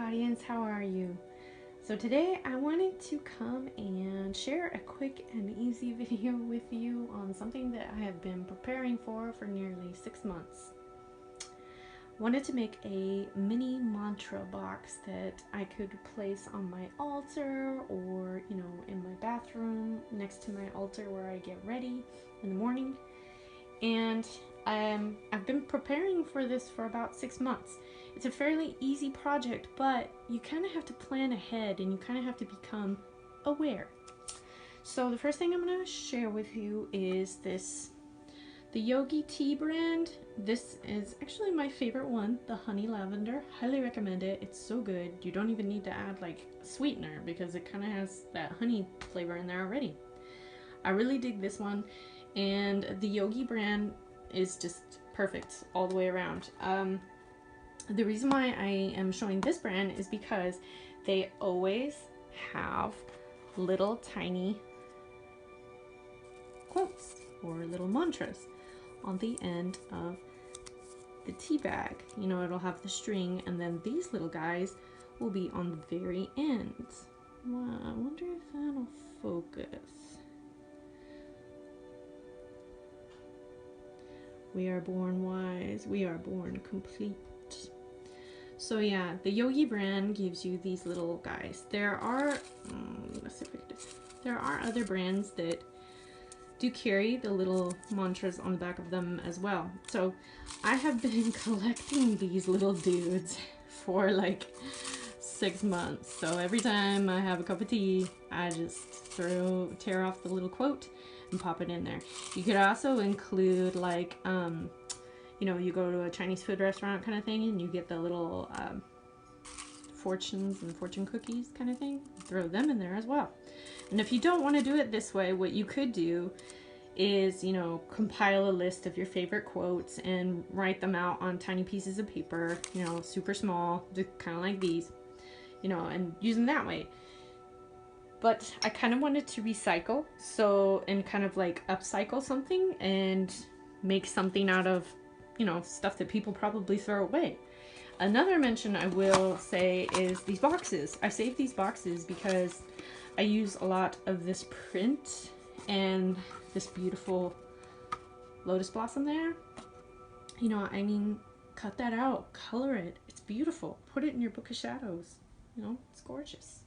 audience, how are you? So today I wanted to come and share a quick and easy video with you on something that I have been preparing for nearly 6 months. Wanted to make a mini mantra box that I could place on my altar or, in my bathroom next to my altar where I get ready in the morning. And I've been preparing for this for about 6 months. It's a fairly easy project, but you kind of have to plan ahead and you kind of have to become aware. So the first thing I'm going to share with you is the Yogi Tea brand. This is actually my favorite one, the honey lavender. Highly recommend it. It's so good. You don't even need to add like a sweetener because it kind of has that honey flavor in there already. I really dig this one, and the Yogi brand is just perfect all the way around. The reason why I am showing this brand is because they always have little tiny quotes or little mantras on the end of the tea bag. It'll have the string, and then these little guys will be on the very end. Wow, I wonder if that'll focus. We are born wise, we are born complete. So yeah, the Yogi brand gives you these little guys. There are, there are other brands that do carry the little mantras on the back of them as well. So I have been collecting these little dudes for like 6 months. So every time I have a cup of tea, I just tear off the little quote and pop it in there. You could also include like, you go to a Chinese food restaurant kind of thing and you get the little fortunes and fortune cookies kind of thing. Throw them in there as well. And if you don't want to do it this way, what you could do is, compile a list of your favorite quotes and write them out on tiny pieces of paper, super small, just kind of like these, and use them that way. But I kind of wanted to recycle, and kind of like upcycle something and make something out of, stuff that people probably throw away. Another mention I will say is these boxes. I saved these boxes because I use a lot of this print and this beautiful lotus blossom there. Cut that out, color it. It's beautiful. Put it in your book of shadows. It's gorgeous.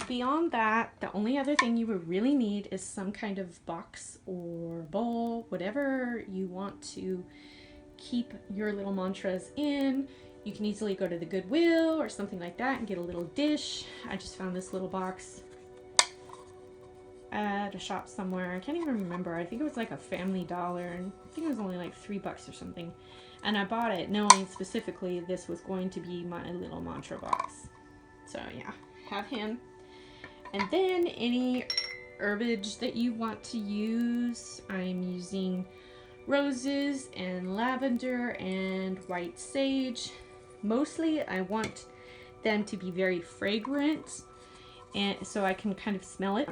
Beyond that, the only other thing you would really need is some kind of box or bowl, whatever you want to keep your little mantras in. You can easily go to the Goodwill or something like that and get a little dish. I just found this little box at a shop somewhere. I can't even remember. I think it was like a Family Dollar, and I think it was only like $3 or something. And I bought it knowing specifically this was going to be my little mantra box. So yeah, have him. And then any herbage that you want to use. I'm using roses and lavender and white sage. Mostly I want them to be very fragrant, and so I can kind of smell it.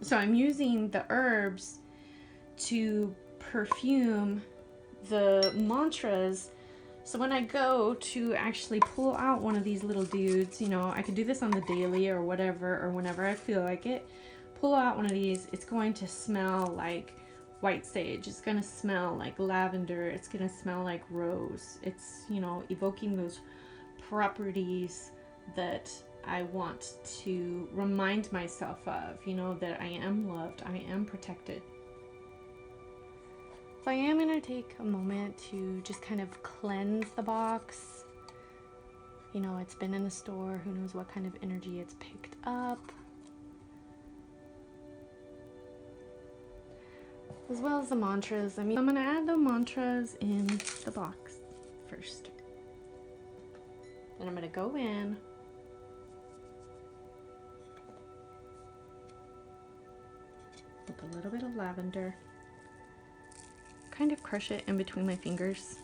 So I'm using the herbs to perfume the mantras. So when I go to actually pull out one of these little dudes, I could do this on the daily or whatever, or whenever I feel like it. Pull out one of these, it's going to smell like white sage. It's going to smell like lavender. It's going to smell like rose. It's, evoking those properties that I want to remind myself of, that I am loved, I am protected. So I am going to take a moment to just kind of cleanse the box. It's been in the store. Who knows what kind of energy it's picked up. As well as the mantras. I'm going to add the mantras in the box first. Then I'm going to go in with a little bit of lavender. Kind of crush it in between my fingers.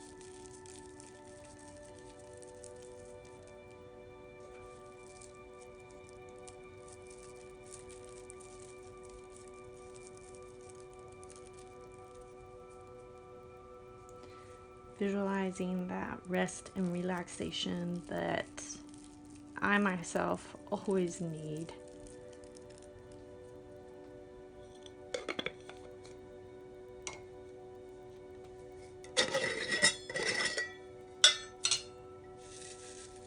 visualizing that rest and relaxation that I myself always need.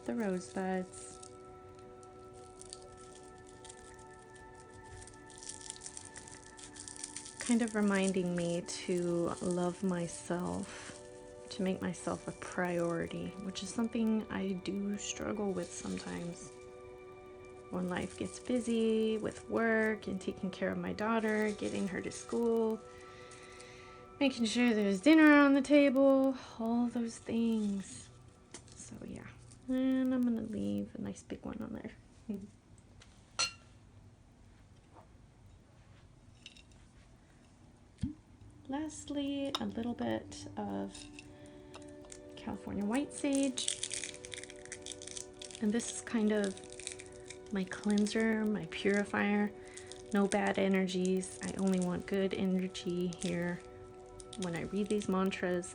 The rosebuds. Kind of reminding me to love myself, to make myself a priority, which is something I do struggle with sometimes. When life gets busy with work and taking care of my daughter, getting her to school, making sure there's dinner on the table, all those things. So yeah, and I'm gonna leave a nice big one on there. Lastly, a little bit of California white sage. And this is kind of my cleanser, my purifier. No bad energies. I only want good energy here. When I read these mantras,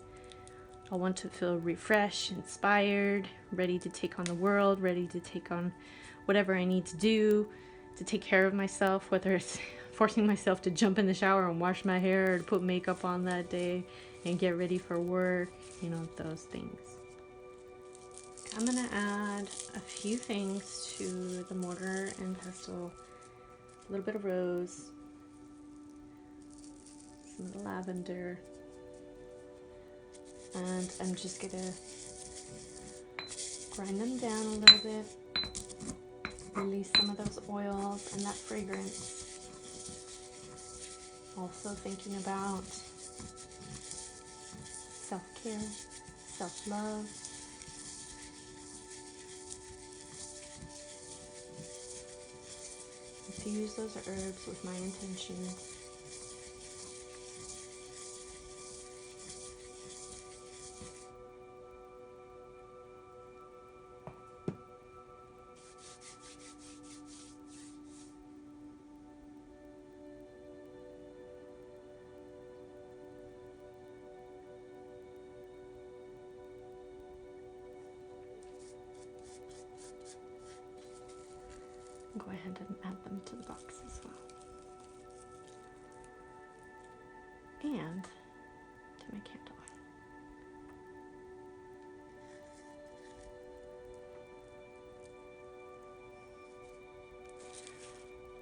I want to feel refreshed, inspired, ready to take on the world, ready to take on whatever I need to do to take care of myself, whether it's forcing myself to jump in the shower and wash my hair or to put makeup on that day and get ready for work, you know, those things. I'm gonna add a few things to the mortar and pestle. A little bit of rose, some lavender, and I'm just gonna grind them down a little bit, release some of those oils and that fragrance. Also thinking about self-care, self-love. Infuse those herbs with my intention. Go ahead and add them to the box as well. And to my candle.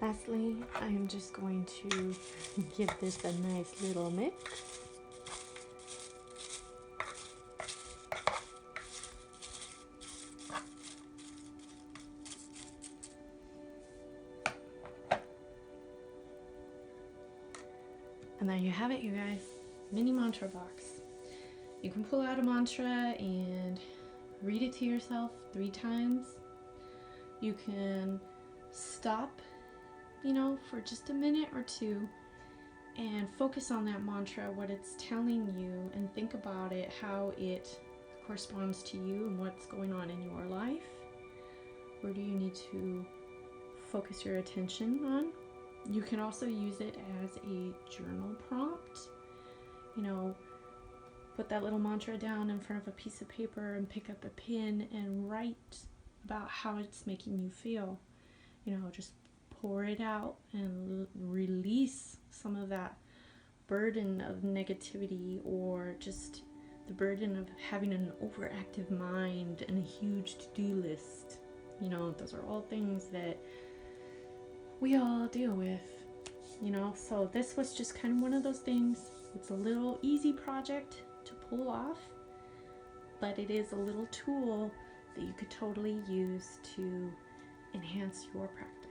Lastly, I am just going to give this a nice little mix. And there you have it, you guys. Mini mantra box. You can pull out a mantra and read it to yourself 3 times. You can stop, you know, for just a minute or 2 and focus on that mantra, what it's telling you, and think about it, how it corresponds to you and what's going on in your life. Where do you need to focus your attention on? You can also use it as a journal prompt. You know, put that little mantra down in front of a piece of paper and pick up a pen and write about how it's making you feel. You know, just pour it out and release some of that burden of negativity, or just the burden of having an overactive mind and a huge to-do list. You know, those are all things that we all deal with, you know. So this was just kind of one of those things. It's a little easy project to pull off, but it is a little tool that you could totally use to enhance your practice.